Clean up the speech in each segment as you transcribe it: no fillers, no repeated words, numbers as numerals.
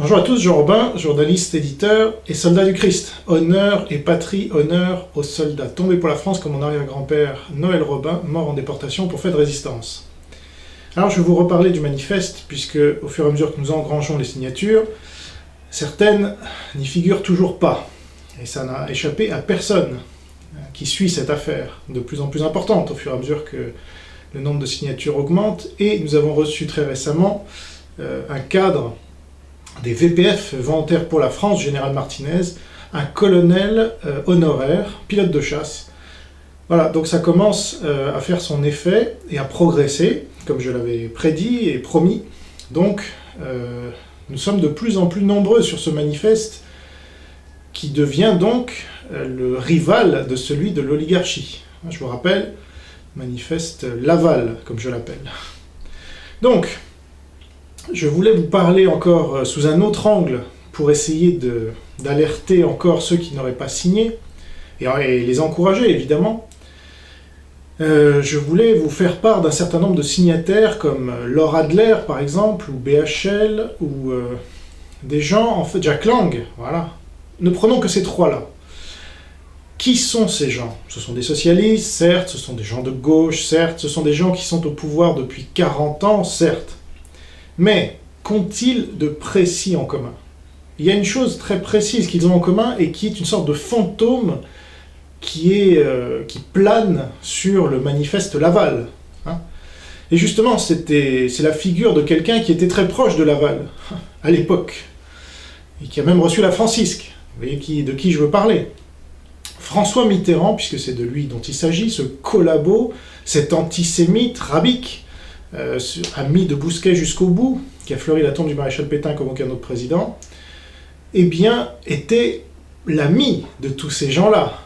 Bonjour à tous, Jean Robin, journaliste, éditeur et soldat du Christ. Honneur et patrie, honneur aux soldats tombés pour la France comme mon arrière-grand-père Noël Robin, mort en déportation pour fait de résistance. Alors je vais vous reparler du manifeste, puisque au fur et à mesure que nous engrangeons les signatures, certaines n'y figurent toujours pas. Et ça n'a échappé à personne qui suit cette affaire, de plus en plus importante au fur et à mesure que le nombre de signatures augmente. Et nous avons reçu très récemment un cadre des VPF, volontaires pour la France, général Martinez, un colonel honoraire, pilote de chasse. Voilà, donc ça commence à faire son effet et à progresser, comme je l'avais prédit et promis. Donc, nous sommes de plus en plus nombreux sur ce manifeste qui devient donc le rival de celui de l'oligarchie. Je vous rappelle, manifeste Laval, comme je l'appelle. Donc, je voulais vous parler encore sous un autre angle pour essayer d'alerter encore ceux qui n'auraient pas signé et les encourager évidemment. Je voulais vous faire part d'un certain nombre de signataires comme Laure Adler par exemple, ou BHL, ou des gens, en fait, Jack Lang, voilà. Ne prenons que ces trois-là. Qui sont ces gens? Ce sont des socialistes, certes, ce sont des gens de gauche, certes, ce sont des gens qui sont au pouvoir depuis 40 ans, certes. Mais qu'ont-ils de précis en commun? Il y a une chose très précise qu'ils ont en commun et qui est une sorte de fantôme qui plane sur le manifeste Laval. Hein. Et justement, c'est la figure de quelqu'un qui était très proche de Laval, à l'époque, et qui a même reçu la Francisque. Vous voyez de qui je veux parler? François Mitterrand, puisque c'est de lui dont il s'agit, ce collabo, cet antisémite rabique, ami de Bousquet jusqu'au bout, qui a fleuri la tombe du maréchal Pétain comme aucun autre président, eh bien, était l'ami de tous ces gens-là.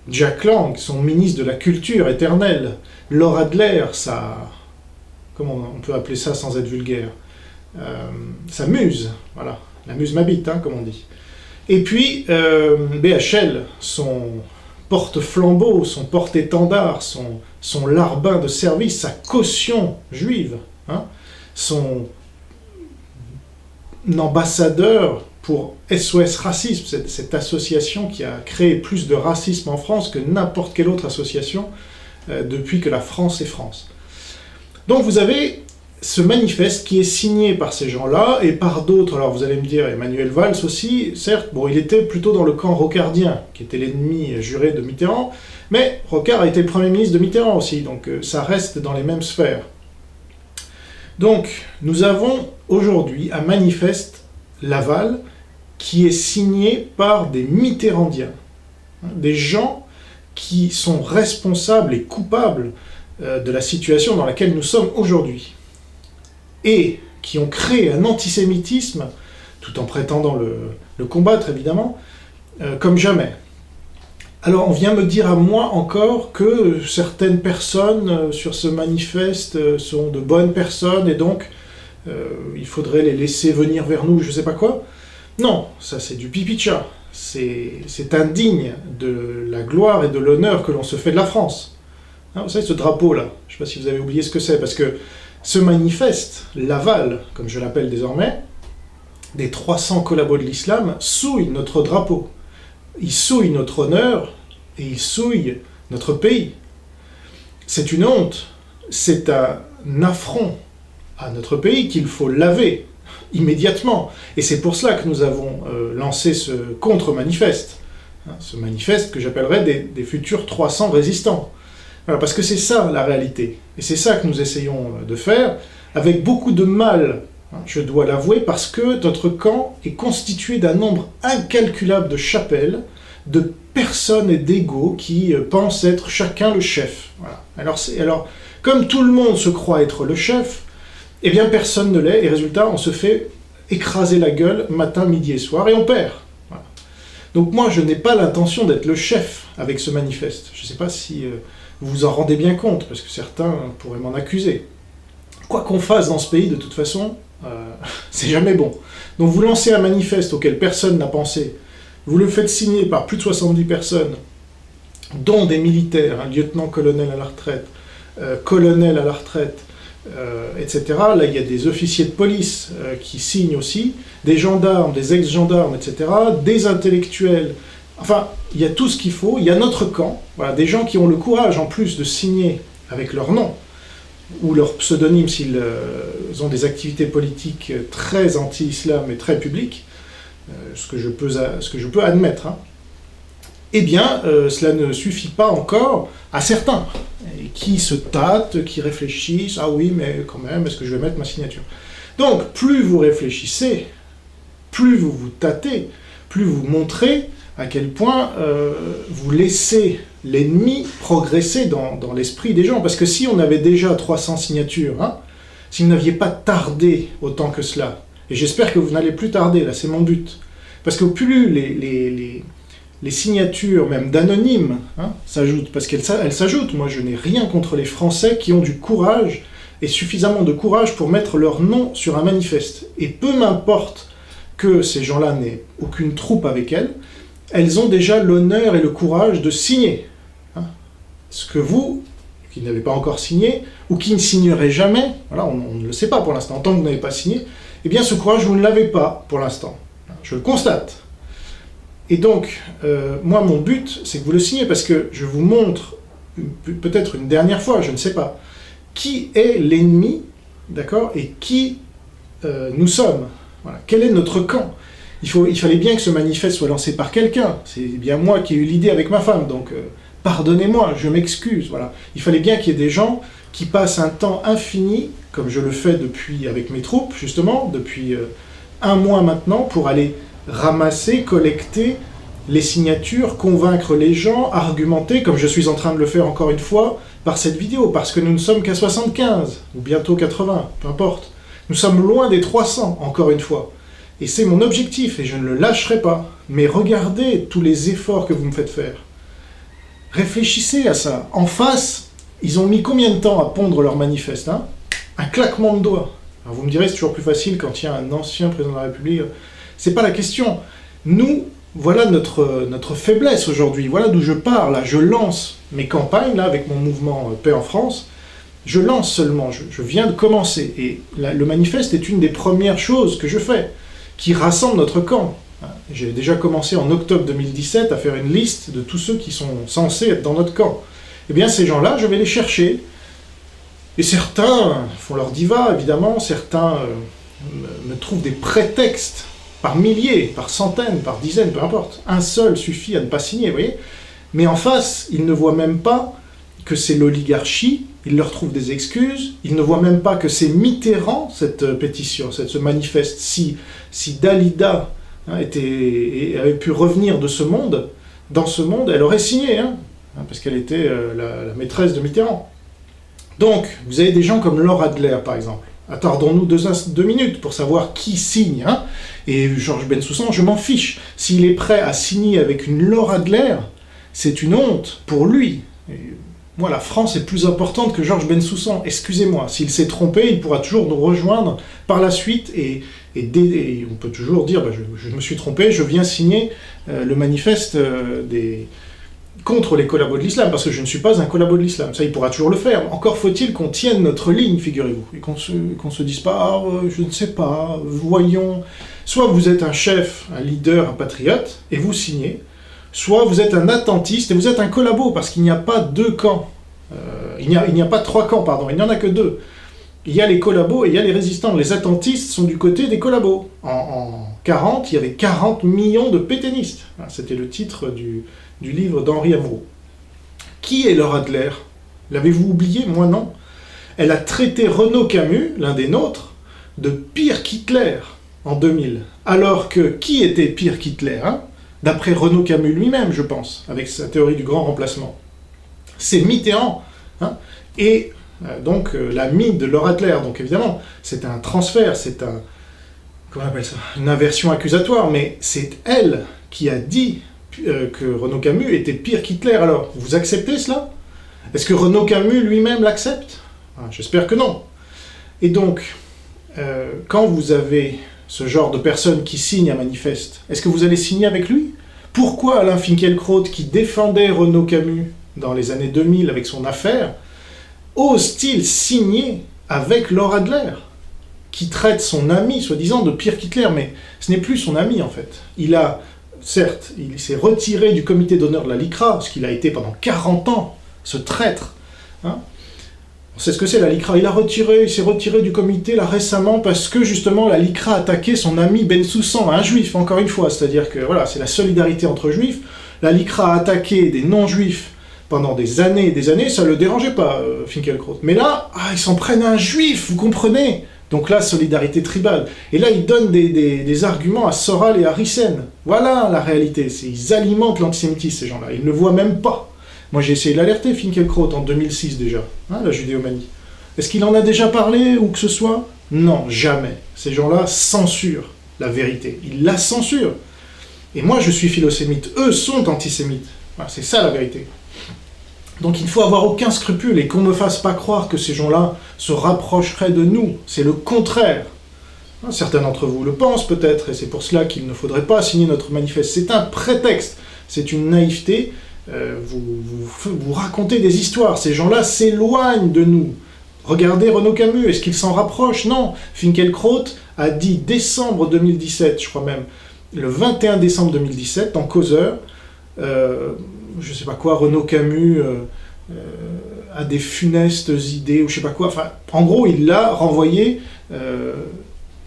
Jack Lang, son ministre de la Culture éternelle, Laure Adler, comment on peut appeler ça sans être vulgaire, sa muse, voilà, la muse m'habite, hein, comme on dit. Et puis, BHL, son porte-flambeau, son porte-étendard, son larbin de service, sa caution juive, hein, son ambassadeur pour SOS Racisme, cette association qui a créé plus de racisme en France que n'importe quelle autre association depuis que la France est France. Donc vous avez ce manifeste qui est signé par ces gens-là et par d'autres. Alors vous allez me dire, Emmanuel Valls aussi, certes, bon, il était plutôt dans le camp rocardien, qui était l'ennemi juré de Mitterrand, mais Rocard a été le Premier ministre de Mitterrand aussi, donc ça reste dans les mêmes sphères. Donc, nous avons aujourd'hui un manifeste Laval qui est signé par des Mitterrandiens, hein, des gens qui sont responsables et coupables de la situation dans laquelle nous sommes aujourd'hui, et qui ont créé un antisémitisme, tout en prétendant le combattre évidemment, comme jamais. Alors on vient me dire à moi encore que certaines personnes sur ce manifeste sont de bonnes personnes, et donc il faudrait les laisser venir vers nous, je sais pas quoi. Non, ça c'est du pipi de chat. C'est indigne de la gloire et de l'honneur que l'on se fait de la France. Hein, vous savez, ce drapeau-là, je ne sais pas si vous avez oublié ce que c'est, parce que ce manifeste, Laval, comme je l'appelle désormais, des 300 collabos de l'islam, souille notre drapeau. Il souille notre honneur et il souille notre pays. C'est une honte, c'est un affront à notre pays qu'il faut laver immédiatement. Et c'est pour cela que nous avons lancé ce contre-manifeste. Hein, ce manifeste que j'appellerais des futurs 300 résistants. Voilà, parce que c'est ça la réalité. Et c'est ça que nous essayons de faire, avec beaucoup de mal, hein, je dois l'avouer, parce que notre camp est constitué d'un nombre incalculable de chapelles, de personnes et d'égos qui pensent être chacun le chef. Voilà. Alors, comme tout le monde se croit être le chef, eh bien personne ne l'est, et résultat, on se fait écraser la gueule matin, midi et soir, et on perd. Voilà. Donc moi, je n'ai pas l'intention d'être le chef avec ce manifeste. Je ne sais pas si vous vous en rendez bien compte, parce que certains pourraient m'en accuser. Quoi qu'on fasse dans ce pays, de toute façon, c'est jamais bon. Donc vous lancez un manifeste auquel personne n'a pensé, vous le faites signer par plus de 70 personnes, dont des militaires, un lieutenant-colonel à la retraite, colonel à la retraite, etc. Là, il y a des officiers de police qui signent aussi, des gendarmes, des ex-gendarmes, etc., des intellectuels. Enfin, il y a tout ce qu'il faut. Il y a notre camp, voilà, des gens qui ont le courage, en plus de signer avec leur nom, ou leur pseudonyme s'ils ont des activités politiques très anti-islam et très publiques, ce que je peux admettre, hein. Eh bien, cela ne suffit pas encore à certains, et qui se tâtent, qui réfléchissent, ah oui, mais quand même, est-ce que je vais mettre ma signature? Donc, plus vous réfléchissez, plus vous vous tâtez, plus vous montrez à quel point vous laissez l'ennemi progresser dans l'esprit des gens. Parce que si on avait déjà 300 signatures, hein, si vous n'aviez pas tardé autant que cela, et j'espère que vous n'allez plus tarder, là c'est mon but, parce que plus les signatures, même d'anonymes, hein, s'ajoutent, parce qu'elles s'ajoutent, moi je n'ai rien contre les Français qui ont du courage, et suffisamment de courage pour mettre leur nom sur un manifeste. Et peu m'importe que ces gens-là n'aient aucune troupe avec elles ont déjà l'honneur et le courage de signer. Hein. Ce que vous, qui n'avez pas encore signé, ou qui ne signerez jamais, voilà, on ne le sait pas pour l'instant, tant que vous n'avez pas signé, eh bien ce courage, vous ne l'avez pas pour l'instant. Je le constate. Et donc, moi, mon but, c'est que vous le signez, parce que je vous montre, peut-être une dernière fois, je ne sais pas, qui est l'ennemi, d'accord, et qui nous sommes. Voilà. Quel est notre camp? Il fallait bien que ce manifeste soit lancé par quelqu'un. C'est bien moi qui ai eu l'idée avec ma femme, donc pardonnez-moi, je m'excuse. Voilà. Il fallait bien qu'il y ait des gens qui passent un temps infini, comme je le fais depuis avec mes troupes, justement, depuis un mois maintenant, pour aller ramasser, collecter les signatures, convaincre les gens, argumenter, comme je suis en train de le faire encore une fois, par cette vidéo, parce que nous ne sommes qu'à 75, ou bientôt 80, peu importe. Nous sommes loin des 300, encore une fois. Et c'est mon objectif, et je ne le lâcherai pas. Mais regardez tous les efforts que vous me faites faire. Réfléchissez à ça. En face, ils ont mis combien de temps à pondre leur manifeste, hein? Un claquement de doigts. Alors vous me direz, c'est toujours plus facile quand il y a un ancien président de la République. C'est pas la question. Nous, voilà notre faiblesse aujourd'hui. Voilà d'où je pars, là. Je lance mes campagnes, là, avec mon mouvement Paix en France. Je lance seulement, je viens de commencer. Et le manifeste est une des premières choses que je fais, qui rassemble notre camp. J'ai déjà commencé en octobre 2017 à faire une liste de tous ceux qui sont censés être dans notre camp. Eh bien, ces gens-là, je vais les chercher. Et certains font leur diva, évidemment. Certains me trouvent des prétextes par milliers, par centaines, par dizaines, peu importe. Un seul suffit à ne pas signer, vous voyez. Mais en face, ils ne voient même pas que c'est l'oligarchie. Ils leur trouvent des excuses. Ils ne voient même pas que c'est Mitterrand, cette pétition, ce manifeste. Si Dalida avait pu revenir de ce monde, dans ce monde, elle aurait signé, parce qu'elle était la maîtresse de Mitterrand. Donc, vous avez des gens comme Laure Adler, par exemple. Attardons-nous 2 minutes pour savoir qui signe. Et Georges Bensoussan, je m'en fiche. S'il est prêt à signer avec une Laure Adler, c'est une honte pour lui. Et moi, la France est plus importante que Georges Bensoussan. Excusez-moi, s'il s'est trompé, il pourra toujours nous rejoindre par la suite. Et on peut toujours dire, je me suis trompé, je viens signer le manifeste contre les collabos de l'islam, parce que je ne suis pas un collabo de l'islam. Ça, il pourra toujours le faire. Encore faut-il qu'on tienne notre ligne, figurez-vous, et qu'on se dise pas, je ne sais pas, voyons. Soit vous êtes un chef, un leader, un patriote, et vous signez, soit vous êtes un attentiste, et vous êtes un collabo, parce qu'il n'y a pas 2 camps. Il n'y a pas 3 camps, pardon, il n'y en a que 2. Il y a les collabos et il y a les résistants. Les attentistes sont du côté des collabos. En 40, il y avait 40 millions de pétainistes. C'était le titre du livre d'Henri Amrou. Qui est Laure Adler? L'avez-vous oublié? Moi non. Elle a traité Renaud Camus, l'un des nôtres, de pire qu'Hitler en 2000. Alors que qui était pire qu'Hitler, d'après Renaud Camus lui-même, je pense, avec sa théorie du grand remplacement. C'est Mitterrand. Et donc l'ami de Laure Adler. Donc évidemment, c'est un transfert, c'est un... Comment on appelle ça? Une inversion accusatoire, mais c'est elle qui a dit que Renaud Camus était pire qu'Hitler. Alors, vous acceptez cela? Est-ce que Renaud Camus lui-même l'accepte? J'espère que non. Et donc, quand vous avez ce genre de personne qui signe un manifeste, est-ce que vous allez signer avec lui? Pourquoi Alain Finkielkraut, qui défendait Renaud Camus dans les années 2000 avec son affaire, ose-t-il signer avec Laura Adler, qui traite son ami, soi-disant, de pire qu'Hitler, mais ce n'est plus son ami, en fait. Certes, il s'est retiré du comité d'honneur de la LICRA, ce qu'il a été pendant 40 ans, ce traître. Hein. On sait ce que c'est la LICRA. Il s'est retiré du comité là récemment parce que justement la LICRA a attaqué son ami Ben Soussan, un juif, encore une fois. C'est-à-dire que voilà, c'est la solidarité entre juifs. La LICRA a attaqué des non-juifs pendant des années et des années, ça ne le dérangeait pas, Finkielkraut. Mais là, ils s'en prennent à un juif, vous comprenez? Donc là, solidarité tribale. Et là, ils donnent des arguments à Soral et à Rissen. Voilà la réalité. Ils alimentent l'antisémitisme, ces gens-là. Ils ne le voient même pas. Moi, j'ai essayé de l'alerter, Finkielkraut, en 2006 déjà, la judéomanie. Est-ce qu'il en a déjà parlé, ou que ce soit? Non, jamais. Ces gens-là censurent la vérité. Ils la censurent. Et moi, je suis philosémite. Eux sont antisémites. Voilà, c'est ça la vérité. Donc il ne faut avoir aucun scrupule, et qu'on ne me fasse pas croire que ces gens-là se rapprocheraient de nous. C'est le contraire. Certains d'entre vous le pensent peut-être, et c'est pour cela qu'il ne faudrait pas signer notre manifeste. C'est un prétexte, c'est une naïveté. Vous racontez des histoires, ces gens-là s'éloignent de nous. Regardez Renaud Camus, est-ce qu'il s'en rapproche? Non. Finkielkraut a dit décembre 2017, je crois même, le 21 décembre 2017, dans Causeur, je sais pas quoi, Renaud Camus a des funestes idées, ou je sais pas quoi, enfin, en gros, il l'a renvoyé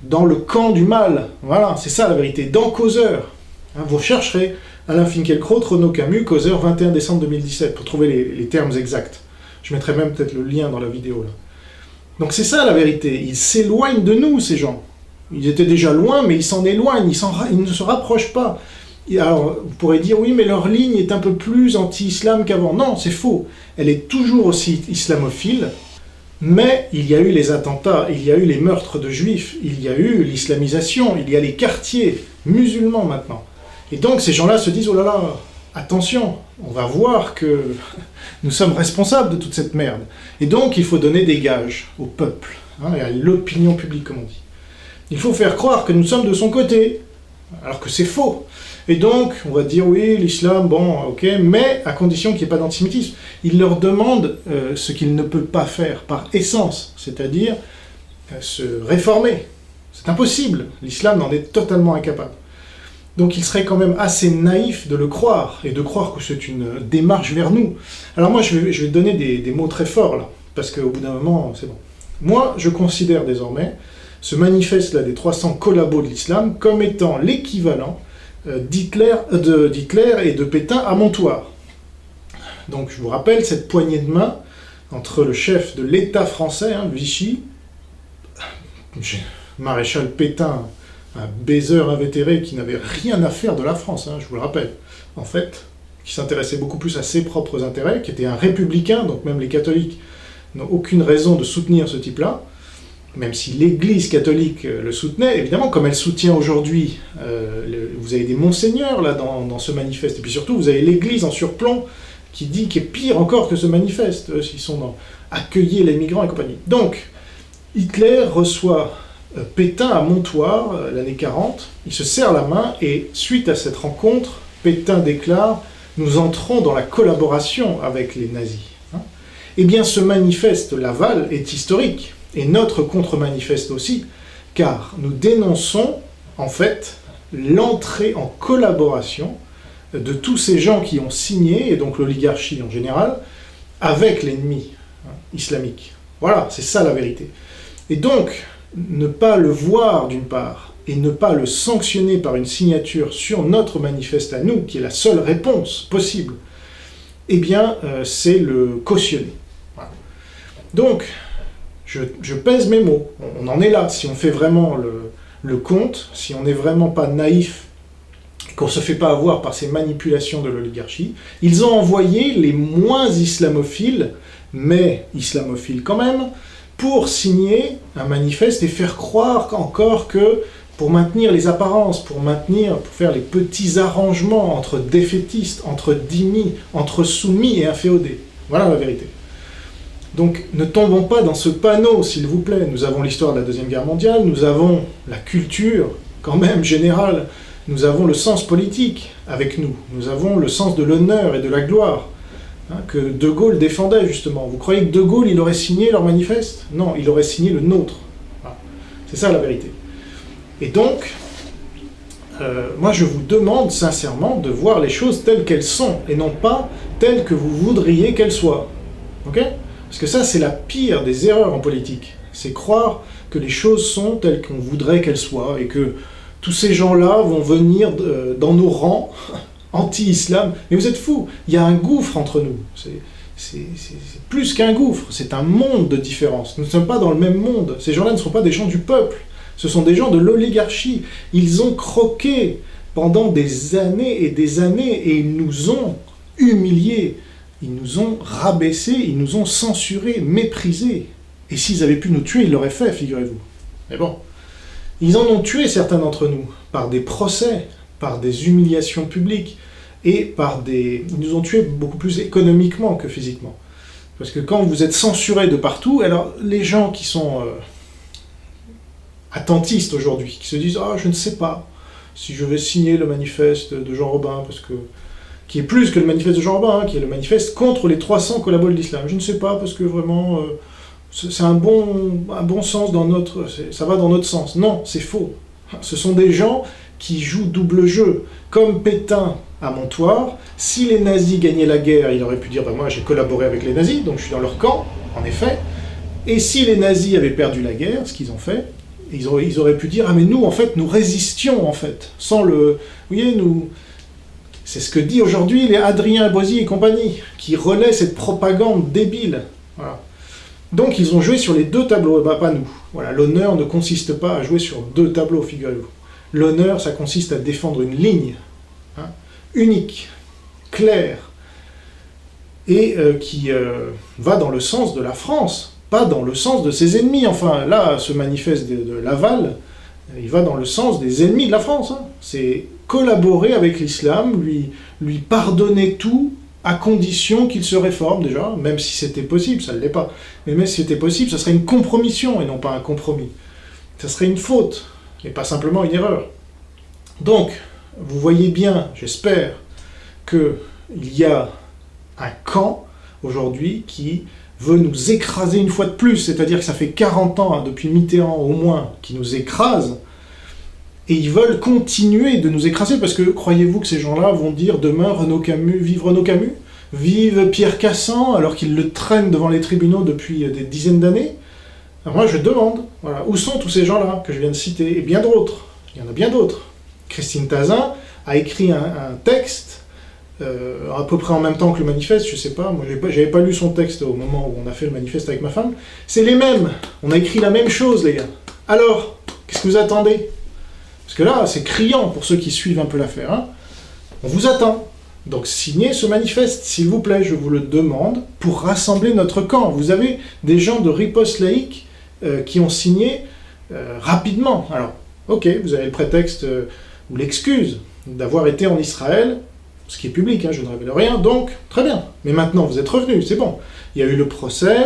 dans le camp du mal. Voilà, c'est ça la vérité, dans Causeur. Hein, vous rechercherez Alain Finkielkraut, Renaud Camus, Causeur, 21 décembre 2017, pour trouver les termes exacts. Je mettrai même peut-être le lien dans la vidéo, là. Donc c'est ça la vérité, ils s'éloignent de nous, ces gens. Ils étaient déjà loin, mais ils s'en éloignent, ils ne se rapprochent pas. Alors, vous pourrez dire, oui, mais leur ligne est un peu plus anti-islam qu'avant. Non, c'est faux. Elle est toujours aussi islamophile, mais il y a eu les attentats, il y a eu les meurtres de juifs, il y a eu l'islamisation, il y a les quartiers musulmans maintenant. Et donc, ces gens-là se disent, oh là là, attention, on va voir que nous sommes responsables de toute cette merde. Et donc, il faut donner des gages au peuple, et à l'opinion publique, comme on dit. Il faut faire croire que nous sommes de son côté, alors que c'est faux. Et donc, on va dire, oui, l'islam, bon, ok, mais à condition qu'il n'y ait pas d'antisémitisme. Il leur demande ce qu'ils ne peuvent pas faire par essence, c'est-à-dire se réformer. C'est impossible, l'islam en est totalement incapable. Donc il serait quand même assez naïf de le croire, et de croire que c'est une démarche vers nous. Alors moi, je vais donner des mots très forts, là, parce qu'au bout d'un moment, c'est bon. Moi, je considère désormais ce manifeste-là des 300 collabos de l'islam comme étant l'équivalent d'Hitler et de Pétain à Montoire. Donc je vous rappelle cette poignée de main entre le chef de l'État français, Vichy, maréchal Pétain, un baiser invétéré qui n'avait rien à faire de la France, je vous le rappelle, en fait, qui s'intéressait beaucoup plus à ses propres intérêts, qui était un républicain, donc même les catholiques n'ont aucune raison de soutenir ce type-là, même si l'Église catholique le soutenait, évidemment, comme elle soutient aujourd'hui, vous avez des monseigneurs là dans ce manifeste, et puis surtout vous avez l'Église en surplomb qui dit qu'il est pire encore que ce manifeste, s'ils sont dans accueillir les migrants et compagnie. Donc, Hitler reçoit Pétain à Montoire l'année 40, il se serre la main, et suite à cette rencontre, Pétain déclare « Nous entrons dans la collaboration avec les nazis ». Eh bien, ce manifeste Laval est historique. Et notre contre-manifeste aussi, car nous dénonçons, en fait, l'entrée en collaboration de tous ces gens qui ont signé, et donc l'oligarchie en général, avec l'ennemi islamique. Voilà, c'est ça la vérité. Et donc, ne pas le voir d'une part, et ne pas le sanctionner par une signature sur notre manifeste à nous, qui est la seule réponse possible, eh bien, c'est le cautionner. Voilà. Donc, je pèse mes mots, on en est là, si on fait vraiment le compte, si on n'est vraiment pas naïf, qu'on ne se fait pas avoir par ces manipulations de l'oligarchie. Ils ont envoyé les moins islamophiles, mais islamophiles quand même, pour signer un manifeste et faire croire encore que, pour maintenir les apparences, pour faire les petits arrangements entre défaitistes, entre dhimmis, entre soumis et inféodés. Voilà la vérité. Donc ne tombons pas dans ce panneau, s'il vous plaît. Nous avons l'histoire de la Deuxième Guerre mondiale, nous avons la culture, quand même, générale, nous avons le sens politique avec nous, nous avons le sens de l'honneur et de la gloire. hein, que De Gaulle défendait justement. Vous croyez que De Gaulle, il aurait signé leur manifeste? Non, il aurait signé le nôtre. Voilà. C'est ça la vérité. Et donc, moi je vous demande sincèrement de voir les choses telles qu'elles sont, et non pas telles que vous voudriez qu'elles soient. Ok? Parce que ça, c'est la pire des erreurs en politique. C'est croire que les choses sont telles qu'on voudrait qu'elles soient, et que tous ces gens-là vont venir dans nos rangs anti-islam. Mais vous êtes fous, il y a un gouffre entre nous. C'est plus qu'un gouffre, c'est un monde de différence. Nous ne sommes pas dans le même monde. Ces gens-là ne sont pas des gens du peuple. Ce sont des gens de l'oligarchie. Ils ont croqué pendant des années, et ils nous ont humiliés. Ils nous ont rabaissés, ils nous ont censurés, méprisés. Et s'ils avaient pu nous tuer, ils l'auraient fait, figurez-vous. Mais bon, ils en ont tué certains d'entre nous, par des procès, par des humiliations publiques, et par des... Ils nous ont tués beaucoup plus économiquement que physiquement. Parce que quand vous êtes censurés de partout, alors les gens qui sont attentistes aujourd'hui, qui se disent « Ah, je ne sais pas si je vais signer le manifeste de Jean Robin, parce que... » qui est plus que le manifeste de Jean Robin, hein, qui est le manifeste contre les 300 collabos de l'islam. Je ne sais pas, parce que vraiment, c'est un bon sens dans notre... Ça va dans notre sens. Non, c'est faux. Ce sont des gens qui jouent double jeu. Comme Pétain à Montoire, si les nazis gagnaient la guerre, il aurait pu dire bah, « moi j'ai collaboré avec les nazis, donc je suis dans leur camp », en effet. Et si les nazis avaient perdu la guerre, ce qu'ils ont fait, ils auraient pu dire « ah mais nous, en fait, nous résistions, en fait, sans le... Vous voyez, nous... » C'est ce que dit aujourd'hui les Adrien Boisy et compagnie, qui relaient cette propagande débile. Voilà. Donc ils ont joué sur les deux tableaux, bah, pas nous. Voilà, l'honneur ne consiste pas à jouer sur deux tableaux, figurez-vous. L'honneur, ça consiste à défendre une ligne, hein, unique, claire, et qui va dans le sens de la France, pas dans le sens de ses ennemis. Enfin, là, ce manifeste de Laval, il va dans le sens des ennemis de la France. Hein. C'est collaborer avec l'islam, lui pardonner tout, à condition qu'il se réforme déjà, même si c'était possible, ça ne l'est pas. Mais même si c'était possible, ça serait une compromission et non pas un compromis. Ça serait une faute, et pas simplement une erreur. Donc, vous voyez bien, j'espère, qu'il y a un camp, aujourd'hui, qui veut nous écraser une fois de plus, c'est-à-dire que ça fait 40 ans, hein, depuis Mitterrand au moins, qui nous écrase, et ils veulent continuer de nous écraser, parce que croyez-vous que ces gens-là vont dire demain Renaud Camus, vive Renaud Camus, vive Pierre Cassand, alors qu'ils le traînent devant les tribunaux depuis des dizaines d'années? Moi je demande, voilà, où sont tous ces gens-là que je viens de citer, et bien d'autres, il y en a bien d'autres. Christine Tazin a écrit un texte, à peu près en même temps que le manifeste, je sais pas, moi j'avais pas lu son texte au moment où on a fait le manifeste avec ma femme, c'est les mêmes, on a écrit la même chose les gars. Alors, qu'est-ce que vous attendez? Parce que là, c'est criant pour ceux qui suivent un peu l'affaire. Hein. On vous attend. Donc signez ce manifeste, s'il vous plaît, je vous le demande, pour rassembler notre camp. Vous avez des gens de riposte laïque qui ont signé rapidement. Alors, ok, vous avez le prétexte ou l'excuse d'avoir été en Israël, ce qui est public, hein, je ne révèle rien, donc très bien. Mais maintenant, vous êtes revenus, c'est bon. Il y a eu le procès,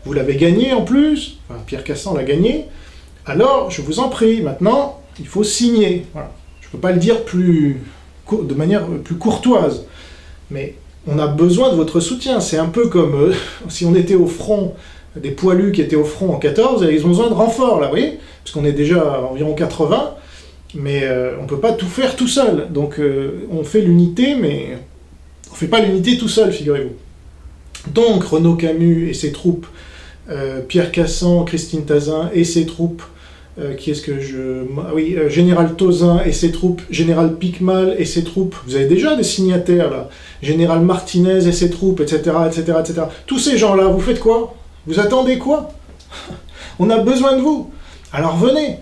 vous l'avez gagné en plus, enfin, Pierre Cassand l'a gagné, alors je vous en prie, maintenant, il faut signer. Voilà. Je ne peux pas le dire de manière plus courtoise, mais on a besoin de votre soutien. C'est un peu comme si on était au front, des poilus qui étaient au front en 14, et ils ont besoin de renfort, là, vous voyez, parce qu'on est déjà à environ 80, mais on ne peut pas tout faire tout seul. Donc on fait l'unité, mais on ne fait pas l'unité tout seul, figurez-vous. Donc Renaud Camus et ses troupes, Pierre Cassand, Christine Tazin et ses troupes, qui est-ce que je... Ah oui, Général Tauzin et ses troupes, Général Picmal et ses troupes, vous avez déjà des signataires là, Général Martinez et ses troupes, etc., etc., etc. Tous ces gens-là, vous faites quoi? Vous attendez quoi? On a besoin de vous. Alors venez,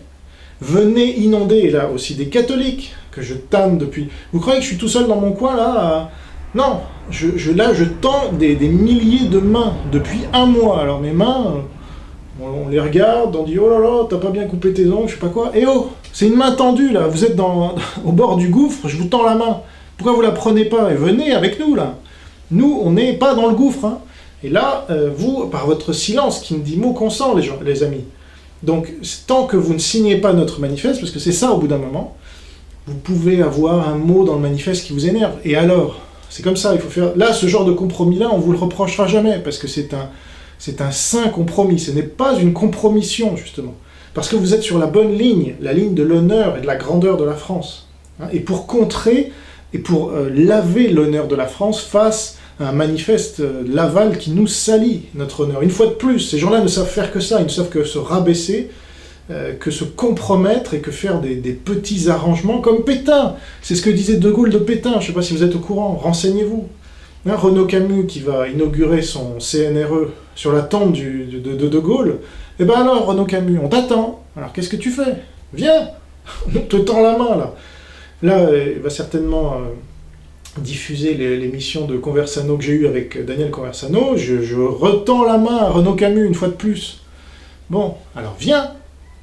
venez inonder, et là aussi des catholiques, que je tanne depuis... Vous croyez que je suis tout seul dans mon coin là Non, là je tends des milliers de mains depuis un mois, alors mes mains... On les regarde, on dit « Oh là là, t'as pas bien coupé tes ongles, je sais pas quoi. » Eh oh, c'est une main tendue, là. Vous êtes au bord du gouffre, je vous tends la main. Pourquoi vous la prenez pas? Et venez avec nous, là. Nous, on n'est pas dans le gouffre. Hein. Et là, vous, par votre silence, qui me dit mot consent, les amis. Donc, tant que vous ne signez pas notre manifeste, parce que c'est ça, au bout d'un moment, vous pouvez avoir un mot dans le manifeste qui vous énerve. Et alors, C'est comme ça, il faut faire... Là, ce genre de compromis-là, on vous le reprochera jamais, parce que c'est un sain compromis. Ce n'est pas une compromission, justement. Parce que vous êtes sur la bonne ligne, la ligne de l'honneur et de la grandeur de la France. Et pour contrer, et pour laver l'honneur de la France face à un manifeste Laval qui nous salit notre honneur. Une fois de plus, ces gens-là ne savent faire que ça, ils ne savent que se rabaisser, que se compromettre et que faire des petits arrangements comme Pétain. C'est ce que disait De Gaulle de Pétain, je ne sais pas si vous êtes au courant, renseignez-vous. Renaud Camus qui va inaugurer son CNRE sur la tombe de Gaulle, eh ben alors Renaud Camus, on t'attend, alors qu'est-ce que tu fais? Viens, on te tend la main là. Là, il va certainement diffuser l'émission de Conversano que j'ai eue avec Daniel Conversano, je retends la main à Renaud Camus une fois de plus. Bon, alors viens,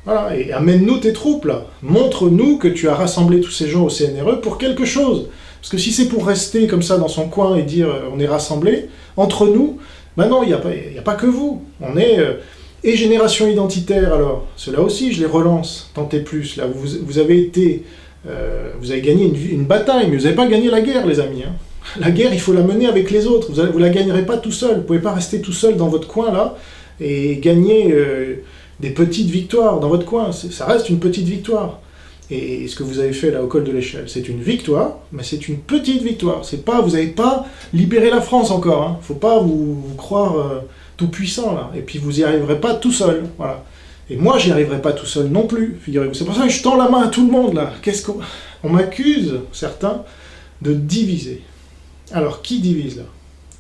voilà, et amène-nous tes troupes là, montre-nous que tu as rassemblé tous ces gens au CNRE pour quelque chose. Parce que si c'est pour rester comme ça dans son coin et dire on est rassemblés, entre nous, ben non, il n'y a pas que vous. On est... et génération identitaire alors, cela aussi je les relance, tentez plus, là vous avez été... vous avez gagné une bataille, mais vous n'avez pas gagné la guerre, les amis. Hein. La guerre, il faut la mener avec les autres. Vous ne la gagnerez pas tout seul. Vous ne pouvez pas rester tout seul dans votre coin, là, et gagner des petites victoires dans votre coin. Ça reste une petite victoire. Et ce que vous avez fait, là, au col de l'échelle, c'est une victoire, mais c'est une petite victoire. C'est pas, vous n'avez pas libéré la France encore. Il ne faut pas vous croire tout puissant, là. Et puis, vous n'y arriverez pas tout seul. Voilà. Et moi, j'y arriverai pas tout seul non plus, figurez-vous. C'est pour ça que je tends la main à tout le monde, là. On m'accuse, certains, de diviser. Alors, qui divise, là?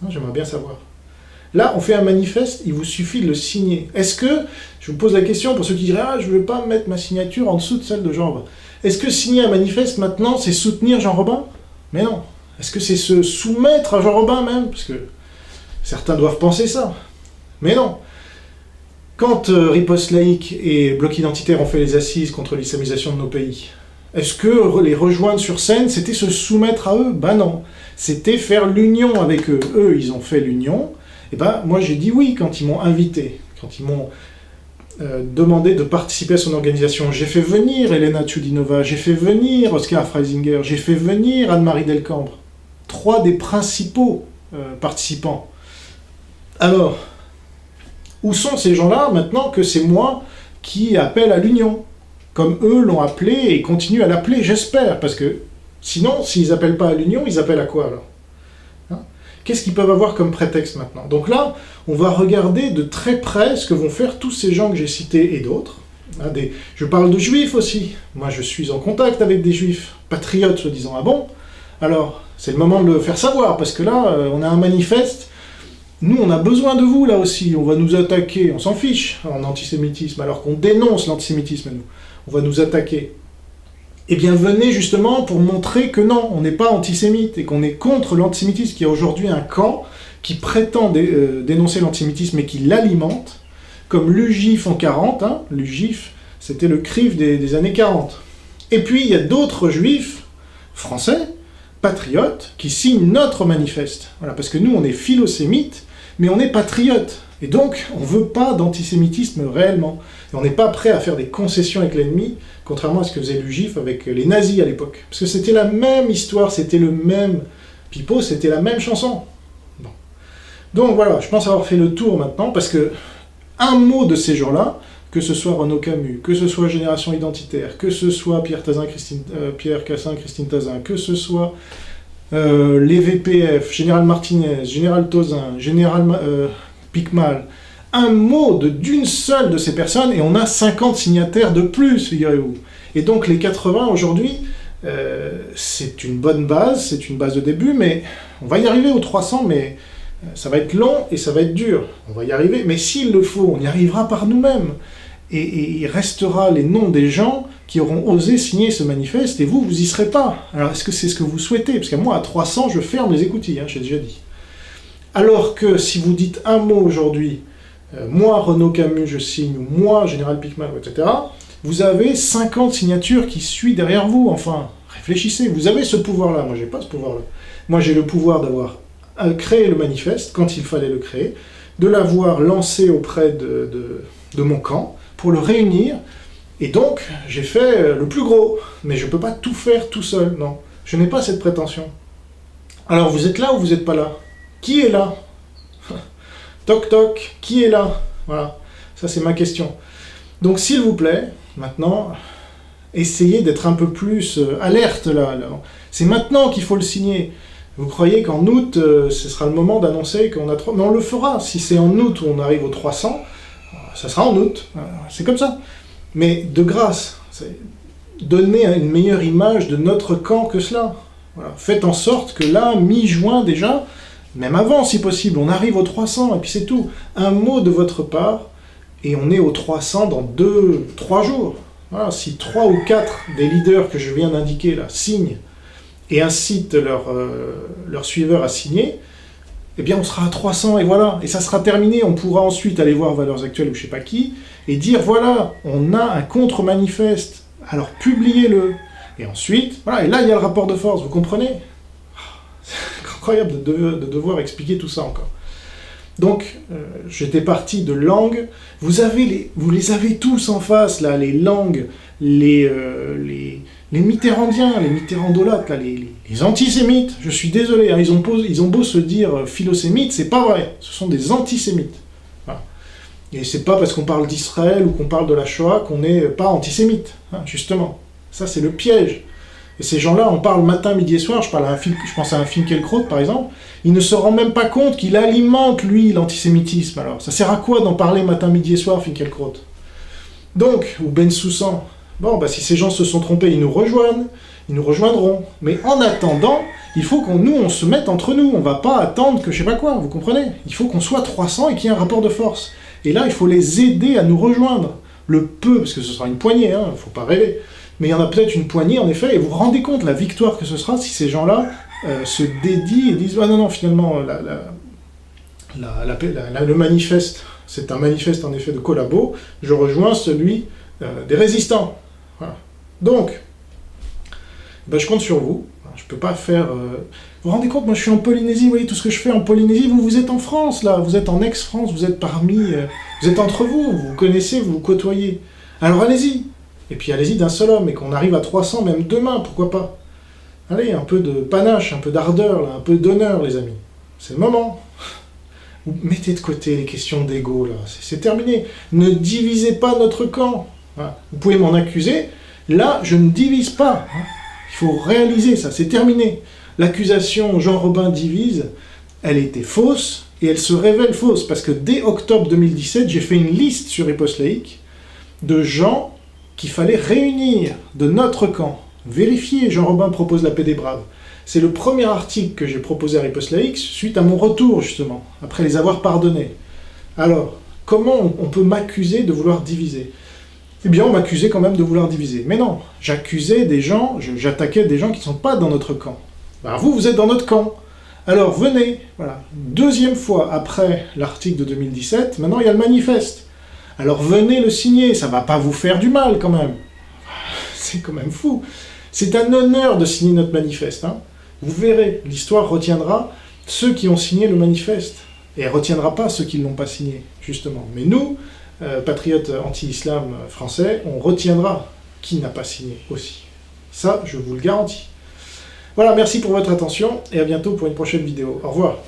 J'aimerais bien savoir. Là, on fait un manifeste, il vous suffit de le signer. Est-ce que, je vous pose la question pour ceux qui diraient « Ah, je ne veux pas mettre ma signature en dessous de celle de Jean Robin ». Est-ce que signer un manifeste, maintenant, c'est soutenir Jean Robin? Mais non. Est-ce que c'est se soumettre à Jean Robin, même? Parce que certains doivent penser ça. Mais non. Quand Riposte Laïque et Bloc Identitaire ont fait les assises contre l'islamisation de nos pays, est-ce que les rejoindre sur scène, c'était se soumettre à eux? Ben non. C'était faire l'union avec eux. Eux, ils ont fait l'union. Et ben, moi, j'ai dit oui quand ils m'ont invité, quand ils m'ont demandé de participer à son organisation. J'ai fait venir Elena Tchoudinova, j'ai fait venir Oscar Freisinger, j'ai fait venir Anne-Marie Delcambre. 3 des principaux participants. Alors... où sont ces gens-là, maintenant que c'est moi qui appelle à l'union? Comme eux l'ont appelé et continuent à l'appeler, j'espère, parce que sinon, s'ils n'appellent pas à l'union, ils appellent à quoi, alors? Qu'est-ce qu'ils peuvent avoir comme prétexte maintenant? Donc là, on va regarder de très près ce que vont faire tous ces gens que j'ai cités et d'autres. Je parle de juifs aussi. Moi, je suis en contact avec des juifs, patriotes, soi-disant. Ah bon? Alors, c'est le moment de le faire savoir, parce que là, on a un manifeste. Nous, on a besoin de vous, là aussi. On va nous attaquer. On s'en fiche en antisémitisme, alors qu'on dénonce l'antisémitisme, nous. On va nous attaquer. Eh bien, venez justement pour montrer que non, on n'est pas antisémite et qu'on est contre l'antisémitisme, qu'il y a aujourd'hui un camp qui prétend dénoncer l'antisémitisme et qui l'alimente, comme l'UGIF en 40. Hein. L'UGIF, c'était le CRIF des années 40. Et puis, il y a d'autres juifs français, patriotes, qui signent notre manifeste. Voilà, parce que nous, on est philosémites, mais on est patriotes. Et donc, on ne veut pas d'antisémitisme réellement. Et on n'est pas prêt à faire des concessions avec l'ennemi, contrairement à ce que faisait l'UGIF avec les nazis à l'époque. Parce que c'était la même histoire, c'était le même pipeau, c'était la même chanson. Bon. Donc voilà, je pense avoir fait le tour maintenant, parce que un mot de ces gens-là, que ce soit Renaud Camus, que ce soit Génération Identitaire, que ce soit Pierre Cassin, Christine Tazin, que ce soit les VPF, Général Martinez, Général Tozin, Général Picmal, un mot d'une seule de ces personnes, et on a 50 signataires de plus, figurez-vous. Et donc les 80 aujourd'hui, c'est une bonne base, c'est une base de début, mais on va y arriver aux 300, mais ça va être long et ça va être dur. On va y arriver, mais s'il le faut, on y arrivera par nous-mêmes. Et il restera les noms des gens qui auront osé signer ce manifeste, et vous y serez pas. Alors est-ce que c'est ce que vous souhaitez? Parce que moi, à 300, je ferme les écoutilles, hein, j'ai déjà dit. Alors que si vous dites un mot aujourd'hui, moi, Renaud Camus, je signe, ou moi, Général Picmal, etc., vous avez 50 signatures qui suivent derrière vous. Enfin, réfléchissez, vous avez ce pouvoir-là. Moi, j'ai pas ce pouvoir-là. Moi, j'ai le pouvoir d'avoir créé le manifeste, quand il fallait le créer, de l'avoir lancé auprès de mon camp, pour le réunir, et donc, j'ai fait le plus gros. Mais je ne peux pas tout faire tout seul, non. Je n'ai pas cette prétention. Alors vous êtes là ou vous n'êtes pas là? Qui est là? Toc toc, qui est là? Voilà, ça c'est ma question. Donc s'il vous plaît, maintenant, essayez d'être un peu plus alerte là. C'est maintenant qu'il faut le signer. Vous croyez qu'en août, ce sera le moment d'annoncer qu'on a 3... Mais on le fera. Si c'est en août où on arrive aux 300, ça sera en août. C'est comme ça. Mais de grâce, donnez une meilleure image de notre camp que cela. Voilà. Faites en sorte que là, mi-juin déjà, même avant si possible, on arrive aux 300 et puis c'est tout. Un mot de votre part et on est aux 300 dans 2-3 jours. Voilà. Si 3 ou 4 des leaders que je viens d'indiquer là signent et incitent leurs suiveurs à signer, eh bien on sera à 300 et voilà, et ça sera terminé. On pourra ensuite aller voir Valeurs Actuelles ou je sais pas qui et dire voilà, on a un contre-manifeste, alors publiez-le. Et ensuite, voilà, et là il y a le rapport de force, vous comprenez? C'est incroyable de devoir expliquer tout ça encore. Donc, j'étais parti de langues, vous les avez tous en face, là, les langues, les mitterrandiens, les mitterrandolates, là, les antisémites, je suis désolé, hein, ils ont beau se dire philosémites, c'est pas vrai, ce sont des antisémites. Voilà. Et c'est pas parce qu'on parle d'Israël ou qu'on parle de la Shoah qu'on n'est pas antisémite, hein, justement. Ça, c'est le piège. Et ces gens-là, on parle matin, midi et soir, je pense à un Finkielkraut, par exemple, il ne se rend même pas compte qu'il alimente, lui, l'antisémitisme. Alors, ça sert à quoi d'en parler matin, midi et soir, Finkielkraut? Donc, ou Ben Soussan, bon, bah, si ces gens se sont trompés, ils nous rejoindront. Mais en attendant, il faut on se mette entre nous, on va pas attendre que je sais pas quoi, vous comprenez? Il faut qu'on soit 300 et qu'il y ait un rapport de force. Et là, il faut les aider à nous rejoindre. Le peu, parce que ce sera une poignée, hein, faut pas rêver. Mais il y en a peut-être une poignée, en effet, et vous vous rendez compte la victoire que ce sera si ces gens-là se dédient et disent « Ah non, finalement, le manifeste, c'est un manifeste, en effet, de collabo, je rejoins celui des résistants. » Voilà. Donc, ben, je compte sur vous. Je peux pas faire... Vous vous rendez compte, moi je suis en Polynésie, vous voyez tout ce que je fais en Polynésie, vous êtes en France, là, vous êtes en ex-France, vous êtes vous êtes entre vous, vous connaissez, vous côtoyez. Alors allez-y. Et puis allez-y d'un seul homme, et qu'on arrive à 300 même demain, pourquoi pas? Allez, un peu de panache, un peu d'ardeur, là, un peu d'honneur, les amis. C'est le moment. Mettez de côté les questions d'ego, là. C'est terminé. Ne divisez pas notre camp. Voilà. Vous pouvez m'en accuser. Là, je ne divise pas. Hein. Il faut réaliser ça, c'est terminé. L'accusation Jean Robin divise, elle était fausse, et elle se révèle fausse, parce que dès octobre 2017, j'ai fait une liste sur Riposte Laïque de gens qu'il fallait réunir de notre camp. Vérifiez, Jean Robin propose la paix des braves. C'est le premier article que j'ai proposé à Riposte Laïque suite à mon retour, justement, après les avoir pardonnés. Alors, comment on peut m'accuser de vouloir diviser? Eh bien, on m'accusait quand même de vouloir diviser. Mais non, j'accusais des gens, j'attaquais des gens qui ne sont pas dans notre camp. Ben, vous êtes dans notre camp. Alors, venez, voilà. Deuxième fois après l'article de 2017, maintenant il y a le manifeste. Alors venez le signer, ça va pas vous faire du mal quand même. C'est quand même fou. C'est un honneur de signer notre manifeste. Hein. Vous verrez, l'histoire retiendra ceux qui ont signé le manifeste. Et elle retiendra pas ceux qui ne l'ont pas signé, justement. Mais nous, patriotes anti-islam français, on retiendra qui n'a pas signé aussi. Ça, je vous le garantis. Voilà, merci pour votre attention, et à bientôt pour une prochaine vidéo. Au revoir.